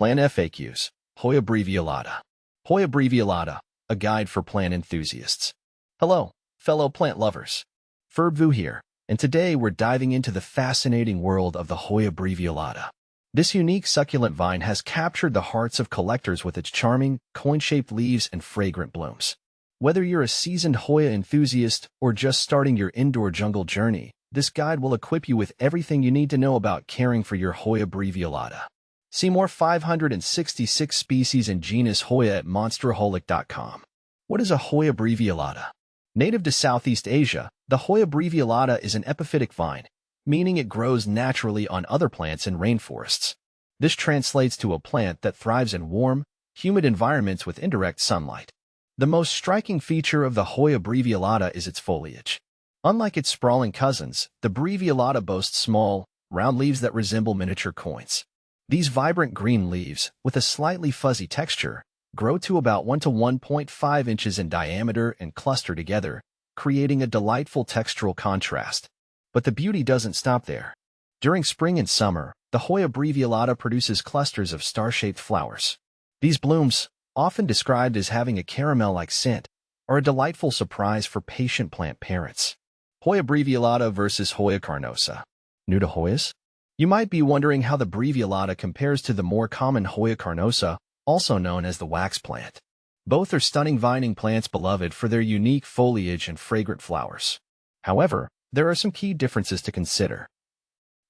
Plant FAQs. Hoya Brevialata. Hoya Brevialata, a guide for plant enthusiasts. Hello, fellow plant lovers. Verbvu here, and today we're diving into the fascinating world of the Hoya Brevialata. This unique succulent vine has captured the hearts of collectors with its charming, coin-shaped leaves and fragrant blooms. Whether you're a seasoned Hoya enthusiast or just starting your indoor jungle journey, this guide will equip you with everything you need to know about caring for your Hoya Brevialata. See more 566 species and genus Hoya at monsterholic.com. What is a Hoya Brevialata? Native to Southeast Asia, the Hoya Brevialata is an epiphytic vine, meaning it grows naturally on other plants in rainforests. This translates to a plant that thrives in warm, humid environments with indirect sunlight. The most striking feature of the Hoya Brevialata is its foliage. Unlike its sprawling cousins, the Brevialata boasts small, round leaves that resemble miniature coins. These vibrant green leaves, with a slightly fuzzy texture, grow to about 1 to 1.5 inches in diameter and cluster together, creating a delightful textural contrast. But the beauty doesn't stop there. During spring and summer, the Hoya Brevialata produces clusters of star-shaped flowers. These blooms, often described as having a caramel-like scent, are a delightful surprise for patient plant parents. Hoya Brevialata versus Hoya Carnosa. New to Hoyas? You might be wondering how the Brevialata compares to the more common Hoya Carnosa, also known as the wax plant. Both are stunning vining plants beloved for their unique foliage and fragrant flowers. However, there are some key differences to consider.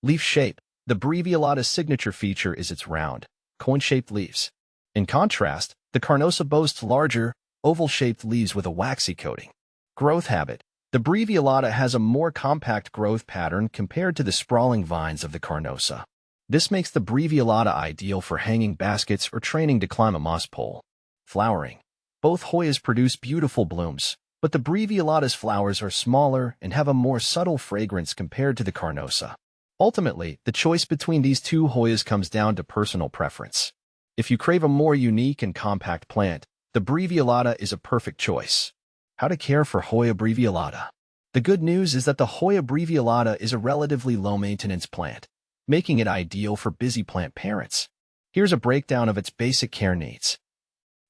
Leaf shape. The Brevialata's signature feature is its round, coin-shaped leaves. In contrast, the Carnosa boasts larger, oval-shaped leaves with a waxy coating. Growth habit. The Brevialata has a more compact growth pattern compared to the sprawling vines of the Carnosa. This makes the Brevialata ideal for hanging baskets or training to climb a moss pole. Flowering. Both Hoyas produce beautiful blooms, but the Brevialata's flowers are smaller and have a more subtle fragrance compared to the Carnosa. Ultimately, the choice between these two Hoyas comes down to personal preference. If you crave a more unique and compact plant, the Brevialata is a perfect choice. How to care for Hoya Brevialata. The good news is that the Hoya Brevialata is a relatively low-maintenance plant, making it ideal for busy plant parents. Here's a breakdown of its basic care needs.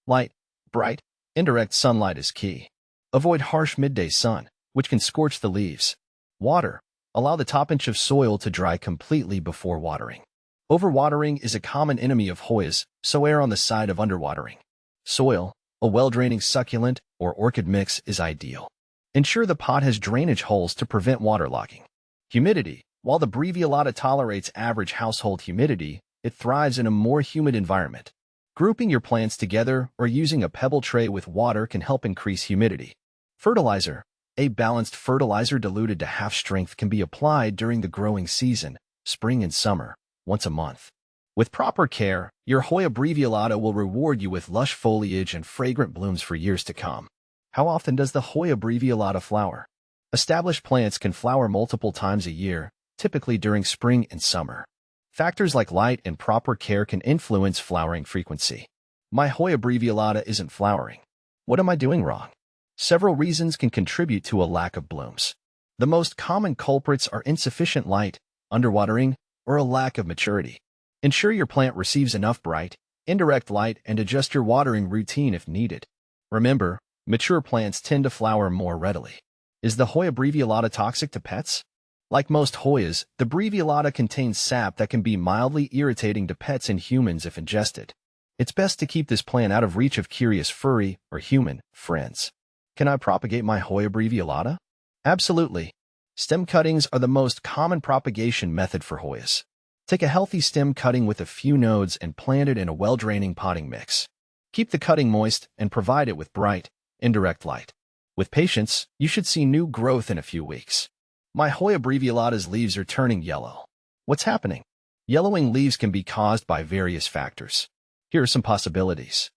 Light, bright, indirect sunlight is key. Avoid harsh midday sun, which can scorch the leaves. Water. Allow the top inch of soil to dry completely before watering. Overwatering is a common enemy of Hoyas, so err on the side of underwatering. Soil. A well-draining succulent or orchid mix is ideal. Ensure the pot has drainage holes to prevent waterlogging. Humidity. While the Brevialata tolerates average household humidity, it thrives in a more humid environment. Grouping your plants together or using a pebble tray with water can help increase humidity. Fertilizer. A balanced fertilizer diluted to half strength can be applied during the growing season, spring and summer, once a month. With proper care, your Hoya Brevialata will reward you with lush foliage and fragrant blooms for years to come. How often does the Hoya Brevialata flower? Established plants can flower multiple times a year, typically during spring and summer. Factors like light and proper care can influence flowering frequency. My Hoya Brevialata isn't flowering. What am I doing wrong? Several reasons can contribute to a lack of blooms. The most common culprits are insufficient light, underwatering, or a lack of maturity. Ensure your plant receives enough bright, indirect light and adjust your watering routine if needed. Remember, mature plants tend to flower more readily. Is the Hoya Brevialata toxic to pets? Like most Hoyas, the Brevialata contains sap that can be mildly irritating to pets and humans if ingested. It's best to keep this plant out of reach of curious furry or human friends. Can I propagate my Hoya Brevialata? Absolutely. Stem cuttings are the most common propagation method for Hoyas. Take a healthy stem cutting with a few nodes and plant it in a well-draining potting mix. Keep the cutting moist and provide it with bright, indirect light. With patience, you should see new growth in a few weeks. My Hoya Brevialata's leaves are turning yellow. What's happening? Yellowing leaves can be caused by various factors. Here are some possibilities.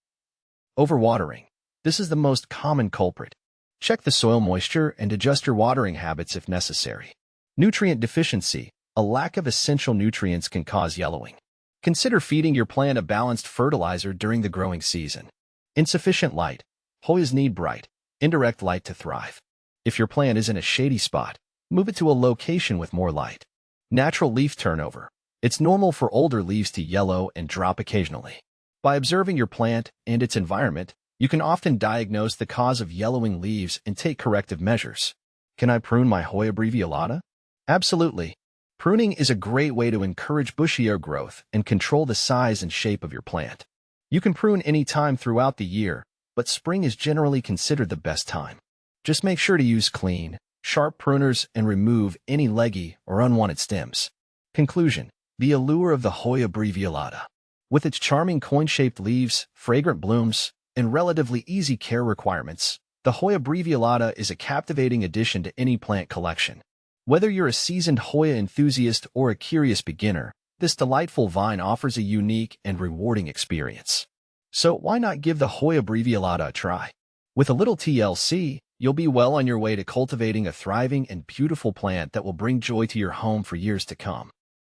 Overwatering. This is the most common culprit. Check the soil moisture and adjust your watering habits if necessary. Nutrient deficiency. A lack of essential nutrients can cause yellowing. Consider feeding your plant a balanced fertilizer during the growing season. Insufficient light. Hoyas need bright, indirect light to thrive. If your plant is in a shady spot, move it to a location with more light. Natural leaf turnover. It's normal for older leaves to yellow and drop occasionally. By observing your plant and its environment, you can often diagnose the cause of yellowing leaves and take corrective measures. Can I prune my Hoya brevialata? Absolutely. Pruning is a great way to encourage bushier growth and control the size and shape of your plant. You can prune any time throughout the year, but spring is generally considered the best time. Just make sure to use clean, sharp pruners and remove any leggy or unwanted stems. Conclusion: the allure of the Hoya brevialata. With its charming coin-shaped leaves, fragrant blooms, and relatively easy care requirements, the Hoya brevialata is a captivating addition to any plant collection. Whether you're a seasoned Hoya enthusiast or a curious beginner, this delightful vine offers a unique and rewarding experience. So why not give the Hoya brevialata a try? With a little TLC, you'll be well on your way to cultivating a thriving and beautiful plant that will bring joy to your home for years to come.